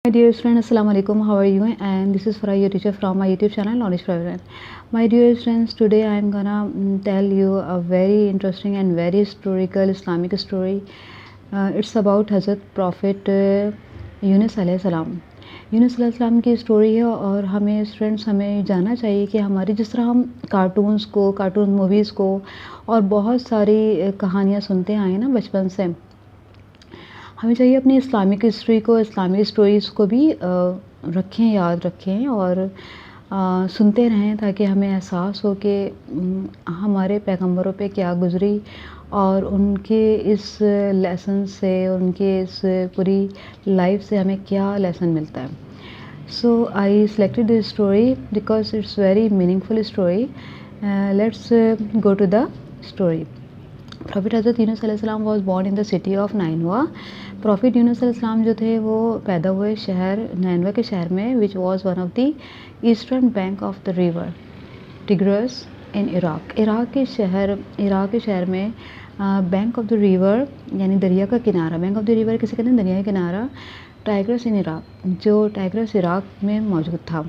My dear friends, Assalamu alaikum. How are you? And this is Farah, your teacher from my YouTube channel, Knowledge for Everyone. My dear friends, today I am gonna tell you a very interesting and very historical Islamic story. It's about Hazrat Prophet Yunus अलैहिस्सलाम। यूनुस अलैहिस्सलाम की story है और हमें students हमें जानना चाहिए कि हमारी जिस तरह हम कार्टून मूवीज़ को और बहुत सारी कहानियाँ सुनते आए ना बचपन से, हमें चाहिए अपनी इस्लामिक हिस्ट्री को, इस्लामिक स्टोरीज़ को भी रखें, याद रखें और सुनते रहें ताकि हमें एहसास हो कि हमारे पैगंबरों पे क्या गुज़री और उनके इस लेसन से, उनके इस पूरी लाइफ से हमें क्या लेसन मिलता है। So I selected this story because it's very meaningful story. Let's go to the story. Prophet Hazrat Yunus अलैहिस्सलाम was born in the city of Nineveh. Prophet Yunus अलैहिस्सलाम जो थे वो पैदा हुए शहर नाइनवा के शहर में, which was one of the eastern bank of the river tigris in Iraq. Iraq के शहर में बैंक ऑफ द रिवर यानी दरिया का किनारा, बैंक ऑफ द रिवर किसे कहते हैं, दरिया का किनारा, टाइग्रस इन इराक, जो टाइग्रस इराक में मौजूद था।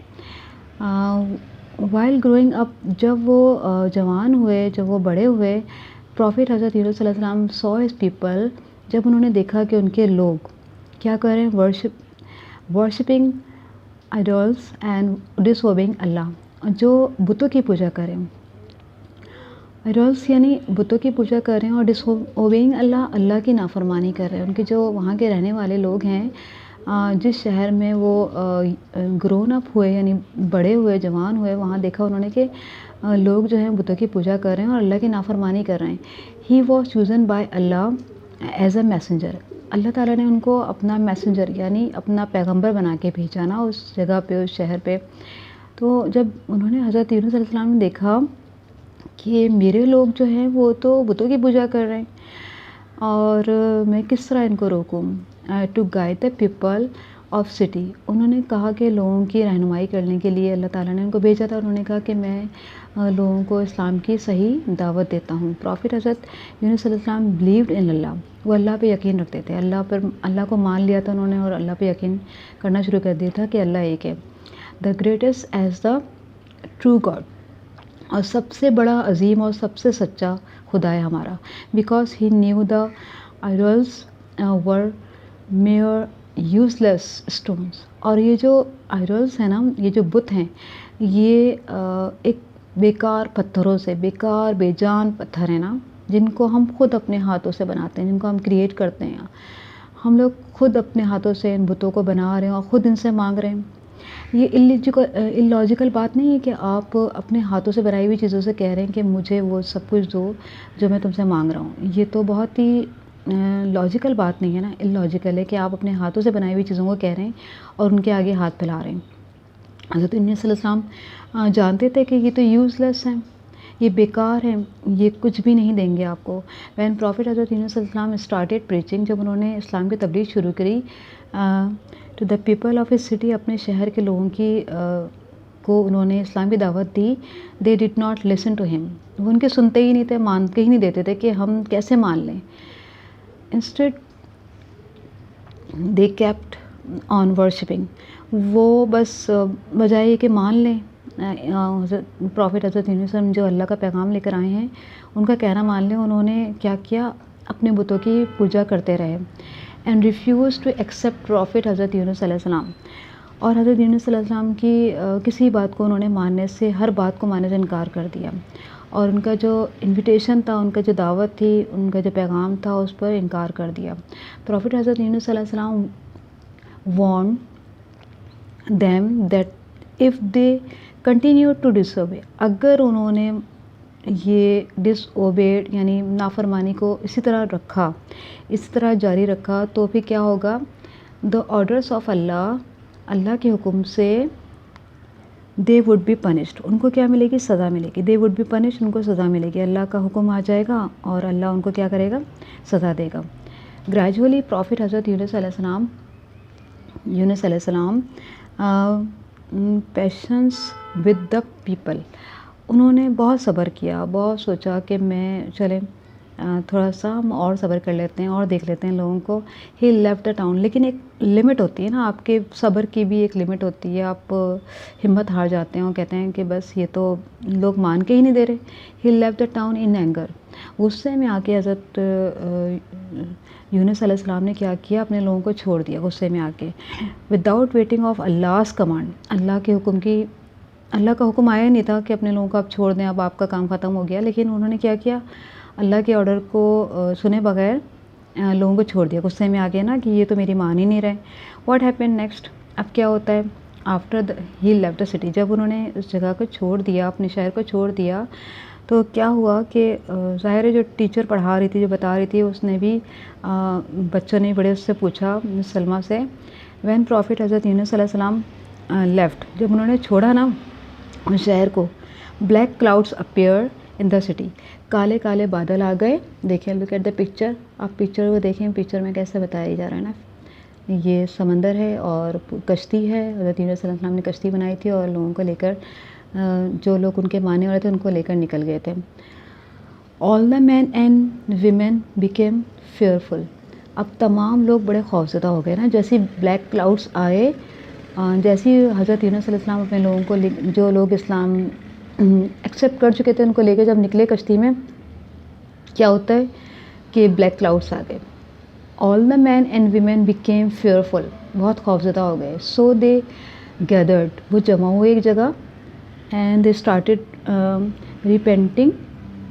वाइल ग्रोइंग अप, जब वो जवान हुए, जब वो बड़े हुए, प्रॉफिट हज़रत यूनुस अलैहिस्सलाम सॉ हिज पीपल, जब उन्होंने देखा कि उनके लोग क्या कर रहे हैं, वर्शिपिंग आइडल्स एंड डिसओबिंग अल्लाह, जो बुतों की पूजा करें, आइडल्स यानी बुतों की पूजा कर रहे हैं और डिसओबिंग अल्लाह, अल्लाह की नाफरमानी कर रहे हैं। उनके जो वहाँ के रहने वाले लोग हैं, जिस शहर में वो ग्रोन अप हुए यानी बड़े हुए, जवान हुए, वहाँ देखा उन्होंने कि लोग जो हैं बुतों की पूजा कर रहे हैं और अल्लाह की नाफरमानी कर रहे हैं। He was chosen by Allah as a messenger. Allah ताला ने उनको अपना मैसेंजर यानी अपना पैगंबर बना के भेजा ना उस जगह पे, उस शहर पे। तो जब उन्होंने हज़रत यूनुस अलैहिस्सलाम ने देखा कि मेरे लोग जो हैं वो तो बुतों की पूजा कर रहे हैं और मैं किस तरह इनको रोकूं, to guide the people of city. उन्होंने कहा कि लोगों की रहनुमाई करने के लिए अल्लाह ताला ने उनको भेजा था। उन्होंने कहा कि मैं लोगों को इस्लाम की सही दावत देता हूँ। प्रॉफिट हज़रत यूनुस अलैहिस्सलाम बिलीव्ड इन अल्लाह, वो अल्लाह पे यकीन रखते थे, अल्लाह को मान लिया था उन्होंने और अल्लाह पे यकीन करना शुरू कर दिया था कि अल्लाह एक है, the greatest as the true God, और सबसे बड़ा अजीम और सबसे सच्चा खुदा है हमारा। Because he new the idols were mayor useless stones, और ये जो आइडल्स हैं ना, ये जो बुत हैं, ये एक बेकार पत्थरों से, बेकार बेजान पत्थर हैं ना, जिनको हम खुद अपने हाथों से बनाते हैं, जिनको हम क्रिएट करते हैं। हम लोग खुद अपने हाथों से इन बुतों को बना रहे हैं और ख़ुद इनसे मांग रहे हैं। ये इलॉजिकल बात नहीं है कि आप अपने हाथों से बनाई हुई चीज़ों से कह रहे हैं कि मुझे वो सब कुछ दो जो मैं तुमसे मांग रहा हूँ। ये तो बहुत ही लॉजिकल बात नहीं है ना, इलॉजिकल है कि आप अपने हाथों से बनाई हुई चीज़ों को कह रहे हैं और उनके आगे हाथ फैला रहे हैं। हज़रत यूनुस अलैहिस्सलाम जानते थे कि ये तो यूज़लेस हैं, ये बेकार हैं, ये कुछ भी नहीं देंगे आपको। व्हेन प्रॉफिट हज़रत यूनुस अलैहिस्सलाम स्टार्टेड प्रीचिंग, जब उन्होंने इस्लाम की तबलीग शुरू करी to the people of his city, अपने शहर के लोगों की को उन्होंने इस्लाम की दावत दी। They did not listen to him, वो उनके सुनते ही नहीं थे, मानते ही नहीं देते थे कि हम कैसे मान लें। Instead they kept on worshipping, वो बस बजाय कि मान लें प्रॉफिट हज़रत यूनुस जो अल्लाह का पैगाम लेकर आए हैं उनका कहना मान लें, उन्होंने क्या किया, अपने बुतों की पूजा करते रहे। And refuse to accept prophet Hazrat Yunus अलैहिस्सलाम, और हज़रत यूनुस अलैहिस्सलाम की किसी बात को उन्होंने मानने से, हर बात को मानने से इनकार कर दिया और उनका जो इन्विटेशन था, उनका जो दावत थी, उनका जो पैगाम था, उस पर इनकार कर दिया। प्रॉफिट हज़रत यूनुस अलैहिस्सलाम warn them that if they continue to disobey, अगर उन्होंने ये डिसओबेड यानी नाफरमानी को इसी तरह रखा, इसी तरह जारी रखा, तो फिर क्या होगा, द ऑर्डर्स ऑफ अल्लाह, अल्लाह के हुक्म से, दे वुड बी पनिश्ड, उनको क्या मिलेगी, सज़ा मिलेगी। दे वुड बी पनिश्ड, उनको सज़ा मिलेगी। अल्लाह का हुक्म आ जाएगा और अल्लाह उनको क्या करेगा, सज़ा देगा। ग्रेजुअली प्रॉफिट हज़रत यूनुस अलैहिस्सलाम पेशेंस विद द पीपल, उन्होंने बहुत सब्र किया, बहुत सोचा कि मैं चलें थोड़ा सा हम और सब्र कर लेते हैं और देख लेते हैं लोगों को। ही लेफ्ट द टाउन, लेकिन एक लिमिट होती है ना, आपके सब्र की भी एक लिमिट होती है। आप हिम्मत हार जाते हैं और कहते हैं कि बस ये तो लोग मान के ही नहीं दे रहे। He left the town in anger, गुस्से में आके हज़रत यूनुस अलैहिस्सलाम ने क्या किया, अपने लोगों को छोड़ दिया गुस्से में आके। विदाउट वेटिंग ऑफ अल्लाह's कमांड, अल्लाह का हुक्म आया नहीं था कि अपने लोगों को आप छोड़ दें, अब आपका काम ख़त्म हो गया। लेकिन उन्होंने क्या किया, अल्लाह के ऑर्डर को सुने बगैर लोगों को छोड़ दिया गुस्से में आ गया ना कि ये तो मेरी मान ही नहीं रहे। व्हाट हैपेंड नेक्स्ट, अब क्या होता है, after he left the city, जब उन्होंने उस जगह को छोड़ दिया, अपने शहर को छोड़ दिया, तो क्या हुआ कि ज़ाहिर है जो टीचर पढ़ा रही थी, जो बता रही थी, उसने भी बच्चों ने बड़े उससे पूछा सलमा से, व्हेन प्रॉफिट हज़रत यूनुस अलैहिस्सलाम लेफ्ट, जब उन्होंने छोड़ा ना उस शहर को, black clouds appear in the city, काले काले बादल आ गए। देखिए, लुक एट द पिक्चर, आप पिक्चर को देखें, पिक्चर में कैसे बताया जा रहा है ना, ये समंदर है और कश्ती है, हज़रत यूनुस अलैहिस्सलाम ने कश्ती बनाई थी और लोगों को लेकर, जो लोग उनके मानने वाले थे उनको लेकर निकल गए थे। All the man and women became fearful, अब तमाम लोग बड़े खौफज़दा हो गए ना, जैसे ब्लैक क्लाउड्स आए, जैसे ही हज़रत यूनुस अलैहिस्सलाम अपने लोगों को, जो लोग इस्लाम एक्सेप्ट कर चुके थे, उनको लेकर जब निकले कश्ती में, क्या होता है कि ब्लैक क्लाउड्स आ गए। All the man and women became fearful, बहुत खौफज़दा हो गए। सो दे गैदर्ड, वो जमा हुए एक जगह, and they started repenting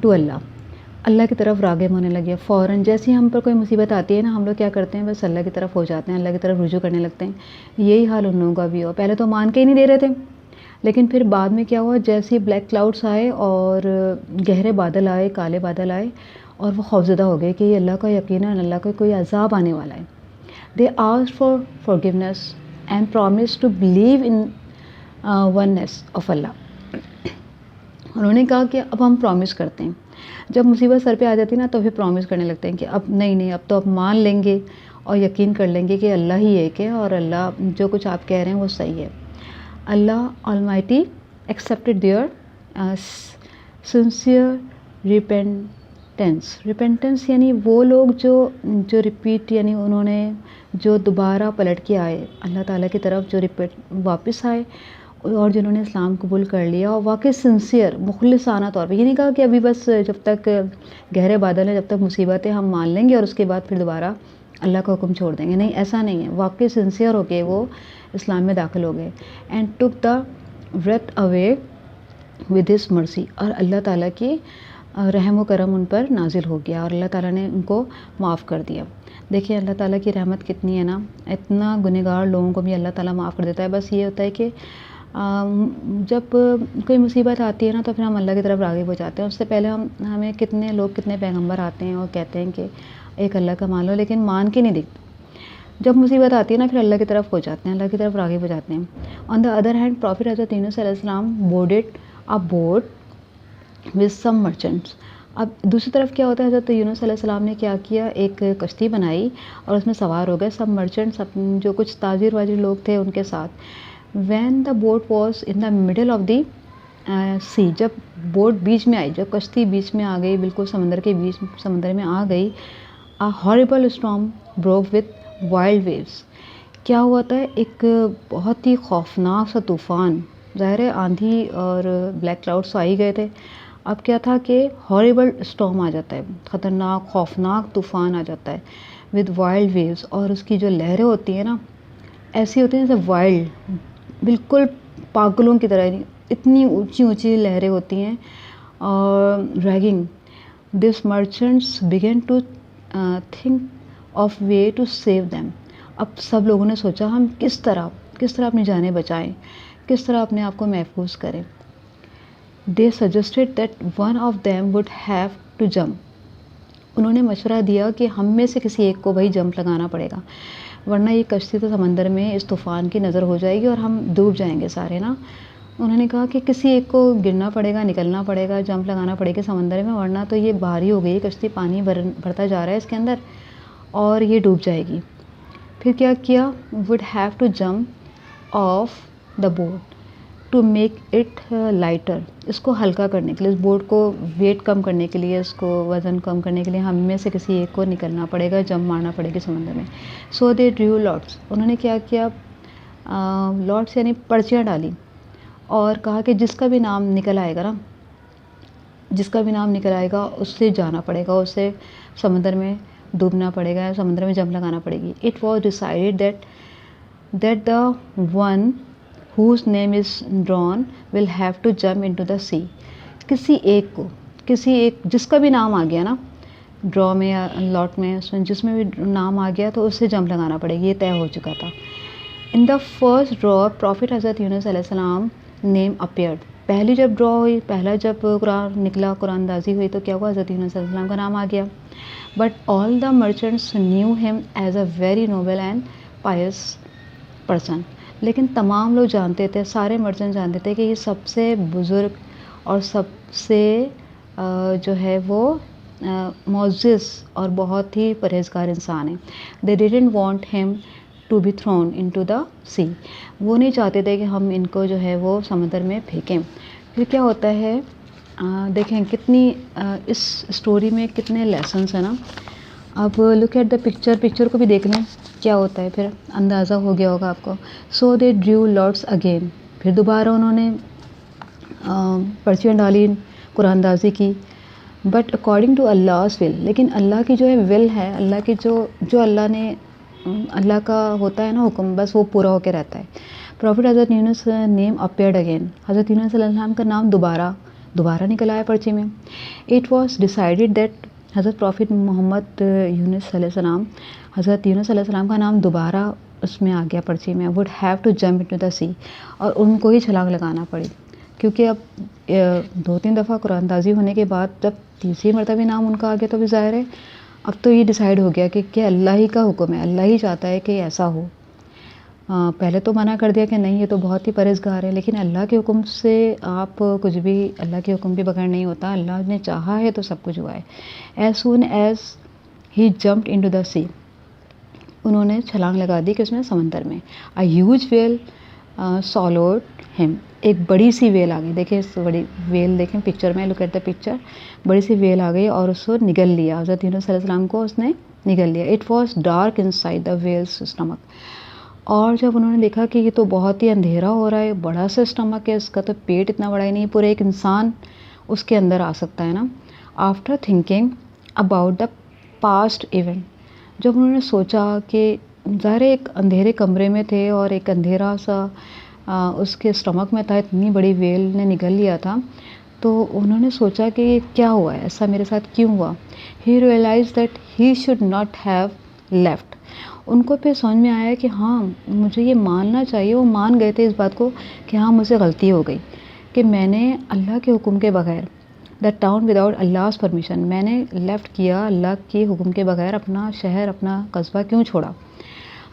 to Allah की तरफ राग़िब होने लगे। फ़ौरन जैसे ही हम पर कोई मुसीबत आती है ना, हम लोग क्या करते हैं, बस अल्लाह की तरफ हो जाते हैं, अल्लाह की तरफ रुजू करने लगते हैं। यही हाल उन लोगों का भी हो, पहले तो मान के ही नहीं दे रहे थे, लेकिन फिर बाद में क्या हुआ, जैसे ही ब्लैक क्लाउड्स आए और गहरे बादल आए, काले बादल आए, और वो खौफज़दा हो गए कि ये अल्लाह का यकीनन अल्लाह का कोई अज़ाब आने वाला है। They asked for forgiveness and promise to believe in oneness of Allah, उन्होंने कहा कि अब हम प्रॉमिस करते हैं। जब मुसीबत सर पे आ जाती है ना, तो फिर प्रॉमिस करने लगते हैं कि अब नहीं, अब तो अब मान लेंगे और यकीन कर लेंगे कि अल्लाह ही एक है और अल्लाह जो कुछ आप कह रहे हैं वो सही है। Allah almighty accepted their sincere repentance यानी वो लोग जो रिपीट, यानी उन्होंने जो दोबारा पलट के आए अल्लाह ताला की तरफ, जो वापस आए और जिन्होंने इस्लाम कबूल कर लिया, और वाकई सिंसियर मुखलिसाना तौर पे, ये नहीं कहा कि अभी बस जब तक गहरे बादल है, जब तक मुसीबत है हम मान लेंगे और उसके बाद फिर दोबारा अल्लाह का हुक्म छोड़ देंगे, नहीं, ऐसा नहीं है। वाकई सिंसियर होके वो इस्लाम में दाखिल हो गए। एंड टुक द व्रत अवे विद हिज मर्सी, और अल्लाह ताला की रहम व करम उन पर नाजिल हो गया और अल्लाह ताला ने उनको माफ़ कर दिया। देखिए अल्लाह ताला की रहमत कितनी है ना, इतना गुनहगार लोगों को भी अल्लाह ताला माफ़ कर देता है। बस ये होता है कि जब कोई मुसीबत आती है ना, तो फिर हम अल्लाह की तरफ राग़िब हो जाते हैं। उससे पहले हमें कितने लोग, कितने पैगंबर आते हैं और कहते हैं कि एक अल्लाह का मान लो, लेकिन मान के नहीं दिखते। जब मुसीबत आती है ना, फिर अल्लाह की तरफ हो जाते हैं, अल्लाह की तरफ राग़िब हो जाते हैं। On the other hand, prophet Hazrat Yunus अलैहिस्सलाम boarded a boat with some merchants. अब दूसरी तरफ क्या होता है, हज़रत यूनुस अलैहिस्सलाम ने क्या किया, एक कश्ती बनाई और उसमें सवार हो गए सब मर्चेंट्स, जो कुछ ताजिर वाजिर लोग थे उनके साथ। When the boat was in the middle of the sea, जब बोट बीच में आई, जब कश्ती बीच में आ गई, बिल्कुल समंदर में आ गई, a horrible storm broke with wild waves. क्या हुआ था, एक बहुत ही खौफनाक सा तूफ़ान, ज़ाहिर है आंधी और ब्लैक क्लाउड्स आ ही गए थे। अब क्या था कि हॉरिबल स्टॉर्म आ जाता है, ख़तरनाक खौफनाक तूफ़ान आ जाता है, विद वाइल्ड वेव्स, और उसकी जो लहरें होती हैं ना, ऐसी होती हैं जैसे वाइल्ड, बिल्कुल पागलों की तरह, इतनी ऊंची ऊंची लहरें होती हैं। और raging this merchants began to think of way to save them. अब सब लोगों ने सोचा हम किस तरह अपनी जानें बचाएं, किस तरह अपने आप को महफूज करें। They suggested that one of them would have to jump. उन्होंने मशवरा दिया कि हम में से किसी एक को भाई जंप लगाना पड़ेगा, वरना ये कश्ती तो समंदर में इस तूफ़ान की नज़र हो जाएगी और हम डूब जाएंगे सारे ना। उन्होंने कहा कि किसी एक को गिरना पड़ेगा, निकलना पड़ेगा, जंप लगाना पड़ेगा समंदर में, वरना तो ये भारी हो गई कश्ती, पानी भरता जा रहा है इसके अंदर और ये डूब जाएगी। फिर क्या किया, would have to jump off the boat, to make it lighter, इसको हल्का करने के लिए, इस बोट को वेट कम करने के लिए, इसको वज़न कम करने के लिए हम में से किसी एक को निकलना पड़ेगा, जंप मारना पड़ेगी समंदर में। सो दे ड्रू लॉट्स, उन्होंने क्या किया, लॉट्स यानी पर्चियाँ डाली और कहा कि जिसका भी नाम निकल आएगा ना, जिसका भी नाम निकल आएगा उससे जाना पड़ेगा, उससे समंदर में डूबना पड़ेगा, समंदर में जंप लगाना पड़ेगी। It was decided that the one whose name is drawn will have to jump into the sea, किसी एक जिसका भी नाम आ गया ना ड्रॉ में या लॉट में, उसमें जिसमें भी नाम आ गया तो उससे जंप लगाना पड़ेगी, ये तय हो चुका था। In the first draw profit Hazrat Yunus अलैहिस्सलाम नेम अपीयर्ड, पहली जब ड्रॉ हुई, पहला जब कुरान निकला, कुरानदाजी हुई तो क्या हुआ, हज़रत यूनुस अलैहिस्सलाम का नाम आ गया। But all the merchants knew him as a very noble and pious person, लेकिन तमाम लोग जानते थे, सारे मर्चेंट जानते थे कि ये सबसे बुज़ुर्ग और सबसे जो है वो मुअज़्ज़ज़ और बहुत ही परहेज़गार इंसान है। They didn't want him to be thrown into the sea, वो नहीं चाहते थे कि हम इनको जो है वो समंदर में फेंकें। फिर क्या होता है, देखें कितनी इस स्टोरी में कितने लेसन्स हैं ना। अब look at the picture, picture को भी देख लें क्या होता है, फिर अंदाज़ा हो गया होगा आपको। सो दे ड्रू लॉट्स अगेन, फिर दोबारा उन्होंने पर्चियाँ डाली, कुरानदाजी की। बट अकॉर्डिंग टू अल्लाह's विल, लेकिन अल्लाह की जो है विल है, अल्लाह की जो अल्लाह ने, अल्लाह का होता है ना हुक्म, बस वो पूरा होकर रहता है। Profit Hazrat Yunus name appeared again, हज़रत यूनुस अलैहिस्सलाम का नाम दोबारा निकल आया पर्ची में। इट वॉज डिसाइडेड दैट हज़रत प्रॉफिट मोहम्मद यूनुस अलैहिस्सलाम, हज़रत यूनुस अलैहिस्सलाम का नाम दोबारा उसमें आ गया पर्ची में, would have to jump into the sea, और उनको ही छलांग लगाना पड़ी, क्योंकि अब 2-3 दफ़ा कुरानदाजी होने के बाद जब तीसरी मरतबा नाम उनका आ गया तो भी ज़ाहिर है अब तो ये डिसाइड हो गया कि अल्लाह ही का हुक्म है, अल्लाह ही चाहता है कि ऐसा हो। पहले तो मना कर दिया कि नहीं ये तो बहुत ही परहेज़गार है, लेकिन अल्लाह के हुक्म से आप कुछ भी, अल्लाह के हुक्म के बगैर नहीं होता, अल्लाह ने चाहा है तो सब कुछ हुआ है। As soon as he jumped into the sea, उन्होंने छलांग लगा दी कि उसमें समंदर में। A huge whale swallowed him, एक बड़ी सी वेल आ गई, देखें इस बड़ी वेल देखें पिक्चर में, लुक एट द पिक्चर, बड़ी सी वेल आ गई और उसको निगल लिया, हज़रत यूनुस अलैहिस्सलाम को उसने निगल लिया। It was dark inside the whale's stomach, और जब उन्होंने देखा कि ये तो बहुत ही अंधेरा हो रहा है, बड़ा सा स्टमक है इसका, तो पेट इतना बड़ा ही नहीं, पूरे एक इंसान उसके अंदर आ सकता है ना। After thinking about the past event, जब उन्होंने सोचा कि ज़ाहिर एक अंधेरे कमरे में थे और एक अंधेरा सा उसके स्टमक में था, इतनी बड़ी वेल ने निगल लिया था, तो उन्होंने सोचा कि ये क्या हुआ है, ऐसा मेरे साथ क्यों हुआ। He realise that he should not have left, उनको फिर समझ में आया कि हाँ मुझे ये मानना चाहिए, वो मान गए थे इस बात को कि हाँ मुझसे गलती हो गई कि मैंने अल्लाह के हुक्म के बगैर, द टाउन विदाउट अल्लाह's परमिशन, मैंने लेफ़्ट किया अल्लाह के हुक्म के बगैर, अपना शहर अपना कस्बा क्यों छोड़ा,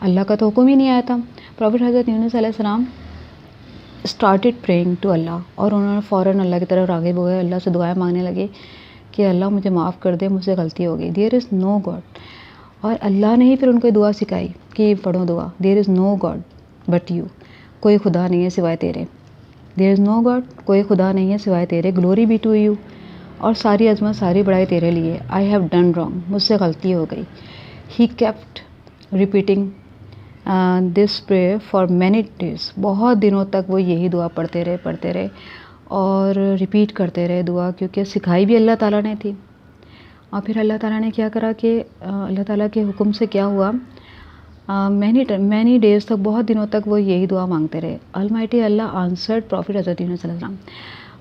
अल्लाह का तो हुक्म ही नहीं आया था। प्रॉफिट हज़रत यूनुस अलैहिस्सलाम स्टार्टेड प्रेइंग टू अल्लाह, और उन्होंने फ़ौरन अल्लाह की तरफ राग़िब हो गए, अल्लाह से दुआएं मांगने लगे कि अल्लाह मुझे माफ़ कर दे, मुझसे गलती हो गई। देयर इज़ नो गॉड, और अल्लाह ने ही फिर उनको दुआ सिखाई कि पढ़ो दुआ, there is no god but you, कोई खुदा नहीं है सिवाय तेरे, देयर इज़ नो गॉड, कोई खुदा नहीं है सिवाय तेरे, ग्लोरी बी टू यू, और सारी अजमत सारी बड़ाई तेरे लिए। आई हैव डन रॉन्ग, मुझसे गलती हो गई। He kept repeating this prayer for many days, बहुत दिनों तक वो यही दुआ पढ़ते रहे और रिपीट करते रहे दुआ, क्योंकि सिखाई भी अल्लाह ताला ने थी। और फिर अल्लाह ताला ने क्या करा कि अल्लाह ताला के हुक्म से क्या हुआ, मैनी डेज़ तक, बहुत दिनों तक वो यही दुआ मांगते रहे। ऑलमाइटी अल्लाह आंसर्ड प्रॉफिट हज़रत यूनुस अलैहिस्सलाम,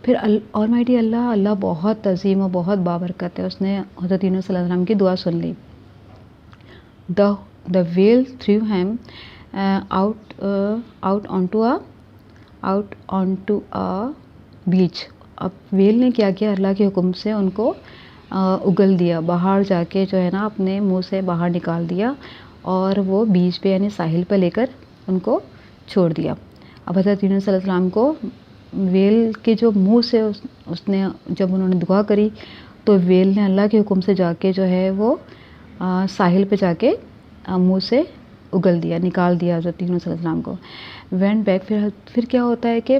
फिर ऑलमाइटी अल्लाह बहुत अजीम और बहुत बाबरकत है, उसने हज़रत यूनुस अलैहिस्सलाम की दुआ सुन ली। The whale threw him out onto a beach, अब वेल ने क्या किया, अल्लाह के हुक्म से उनको उगल दिया, बाहर जाके जो है ना अपने मुंह से बाहर निकाल दिया, और वो बीच पे यानी साहिल पे लेकर उनको छोड़ दिया। अब हज़रत यूनुस अलैहिस्सलाम को वेल के जो मुंह से उसने जब उन्होंने दुआ करी तो वेल ने अल्लाह के हुक्म से जाके जो है वो साहिल पे जाके मुंह से उगल दिया, निकाल दिया हज़रत यूनुस अलैहिस्सलाम को। वेंट बैक, फिर क्या होता है कि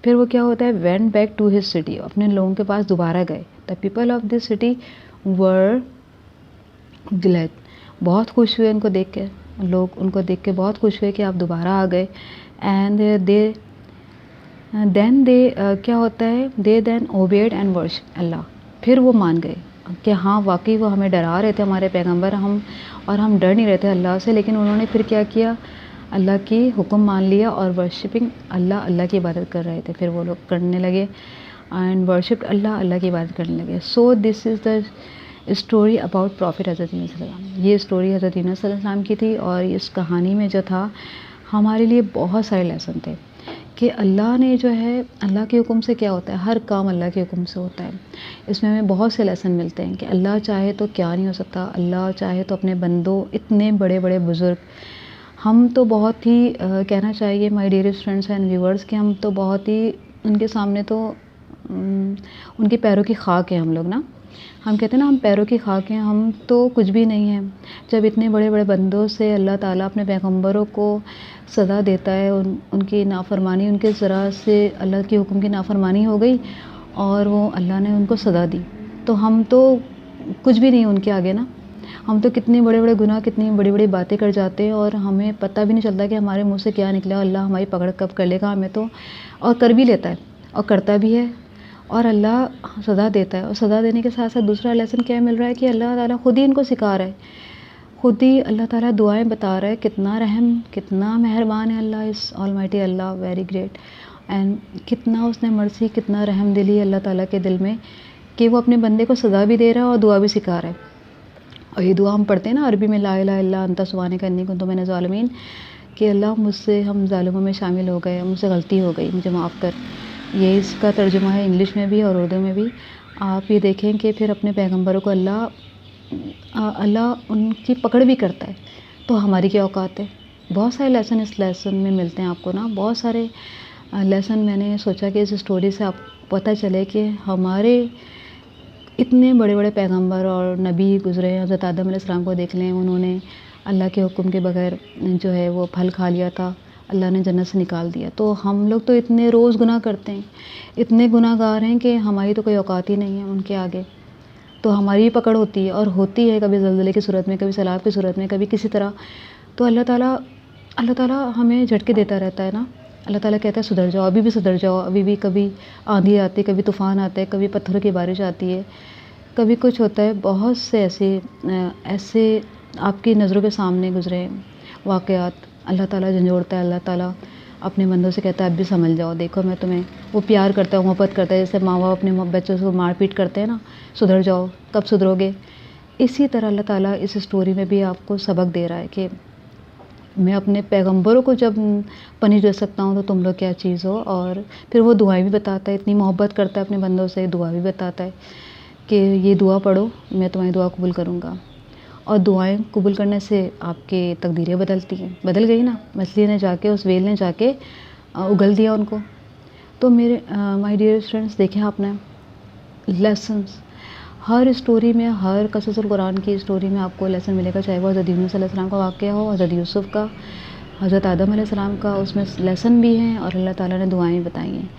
फिर वो क्या होता है, went back to his city, अपने लोगों के पास दोबारा गए। The people of this city were glad, बहुत खुश हुए उनको देख के, लोग उनको देख के बहुत खुश हुए कि आप दोबारा आ गए। एंड दे क्या होता है, दे देन ओबेड एंड वर्शिप अल्लाह, फिर वो मान गए कि हाँ वाकई वो हमें डरा रहे थे हमारे पैगंबर, हम डर नहीं रहे थे अल्लाह से, लेकिन उन्होंने फिर क्या किया, अल्लाह की हुक्म मान लिया और वर्शिपिंग अल्लाह की इबादत कर रहे थे, फिर वो लोग करने लगे एंड वर्शिप अल्लाह की इबादत करने लगे। So this is the story about profit Hazrat Yunus अलैहिस्सलाम। ये स्टोरी हज़रत यूनुस अलैहिस्सलाम की थी और इस कहानी में जो था हमारे लिए बहुत सारे लेसन थे कि अल्लाह ने जो है, अल्लाह के हुक्म से क्या होता है, हर काम अल्लाह के हुक्म से होता है। इसमें हमें बहुत से लेसन मिलते हैं कि अल्लाह चाहे तो क्या नहीं हो सकता, अल्लाह चाहे तो अपने बंदों, इतने बड़े बड़े बुज़ुर्ग, हम तो बहुत ही कहना चाहिए my dearest friends and viewers कि हम तो बहुत ही उनके सामने तो उनके पैरों की खाक है हम लोग ना। हम कहते हैं ना हम पैरों की खाक हैं, हम तो कुछ भी नहीं हैं। जब इतने बड़े बड़े बंदों से अल्लाह ताला अपने पैगंबरों को सज़ा देता है, उनकी नाफरमानी, उनके ज़रा से अल्लाह के हुक्म की नाफरमानी हो गई और वो अल्लाह ने उनको सज़ा दी, तो हम तो कुछ भी नहीं उनके आगे ना। हम तो कितने बड़े बड़े गुनाह, कितनी बड़ी बड़ी बातें कर जाते हैं और हमें पता भी नहीं चलता कि हमारे मुंह से क्या निकला, अल्लाह हमारी पकड़ कब कर लेगा हमें तो, और कर भी लेता है और करता भी है और अल्लाह सज़ा देता है। और सज़ा देने के साथ साथ दूसरा लेसन क्या मिल रहा है कि अल्लाह ताला खुद ही इनको सिखा रहा है, खुद ही अल्लाह ताला दुआएं बता रहा है, कितना रहम, कितना मेहरबान है अल्लाह, इस almighty Allah, very great. And कितना उसने मर्सी, कितना रहम दिली अल्लाह ताला के दिल में कि वो अपने बंदे को सज़ा भी दे रहा है और दुआ भी सिखा रहा है। और ये दुआ हम पढ़ते हैं ना अरबी में, ला इलाहा इल्ला अंता सुब्हानक अन्नी कुन्तु मिनज़ ज़ालिमीन, कि अल्लाह मुझसे, हम ज़ालिमों में शामिल हो गए, मुझसे गलती हो गई, मुझे माफ़ कर। ये इसका तर्जुमा है इंग्लिश में भी और उर्दू में भी। आप ये देखें कि फिर अपने पैगंबरों को अल्लाह उनकी पकड़ भी करता है, तो हमारी क्या औकात है। बहुत सारे लेसन इस लेसन में मिलते हैं आपको ना, बहुत सारे लेसन। मैंने सोचा कि इस स्टोरी से आप पता चले कि हमारे इतने बड़े बड़े पैगंबर और नबी गुज़रे हैं। हज़रत आदम अलैहिस्सलाम को देख लें, उन्होंने अल्लाह के हुक्म के बगैर जो है वो फल खा लिया था, अल्लाह ने जन्नत से निकाल दिया। तो हम लोग तो इतने रोज़ गुनाह करते हैं, इतने गुनाहगार हैं कि हमारी तो कोई औकात ही नहीं है उनके आगे। तो हमारी भी पकड़ होती है और होती है, कभी ज़लज़ले की सूरत में, कभी सैलाब की सूरत में, कभी किसी तरह। तो अल्लाह ताला हमें झटके देता रहता है ना। अल्लाह ताला कहता है सुधर जाओ, अभी भी सुधर जाओ, अभी भी कभी आंधी आती है, कभी तूफ़ान आता है, कभी पत्थरों की बारिश आती है, कभी कुछ होता है। बहुत से ऐसे आपकी नज़रों के सामने गुज़रे वाक़यात अल्लाह ताला झंझोड़ता है। अल्लाह ताला अपने बंदों से कहता है अब भी समझ जाओ, देखो मैं तुम्हें, वो प्यार करता है, मोहब्बत करता है, जैसे माँ बाप अपने बच्चों को मार पीट करते हैं ना, सुधर जाओ, कब सुधरोगे। इसी तरह अल्लाह ताला इस स्टोरी में भी आपको सबक दे रहा है कि मैं अपने पैगंबरों को जब पनिश दे सकता हूँ तो तुम लोग क्या चीज़ हो। और फिर वो दुआएं भी बताता है, इतनी मोहब्बत करता है अपने बंदों से, दुआ भी बताता है कि ये दुआ पढ़ो, मैं तुम्हारी दुआ कबूल करूँगा। और दुआएं कबूल करने से आपके तकदीरें बदलती हैं, बदल गई ना। मछली ने जाके, उस वेल ने जाके उगल दिया उनको। तो मेरे माय डियर फ्रेंड्स, देखें आपने लेसन्स हर स्टोरी में, हर कससुल कुरान की स्टोरी में आपको लेसन मिलेगा, चाहे वो हज़रत यूनुस अलैहिस्सलाम का वाक़या हो, हज़रत यूसुफ़ का, हज़रत आदम अलैहिस्सलाम का, उसमें लेसन भी हैं और अल्लाह ताला ने दुआएं बताई हैं।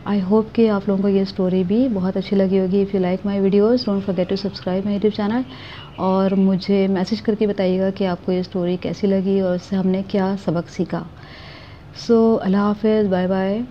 आई होप कि आप लोगों को ये स्टोरी भी बहुत अच्छी लगी होगी। If you like my videos don't forget to subscribe my YouTube channel, और मुझे मैसेज करके बताइएगा कि आपको ये स्टोरी कैसी लगी और इससे हमने क्या सबक सीखा। सो अल्लाह हाफ़िज़, बाय बाय।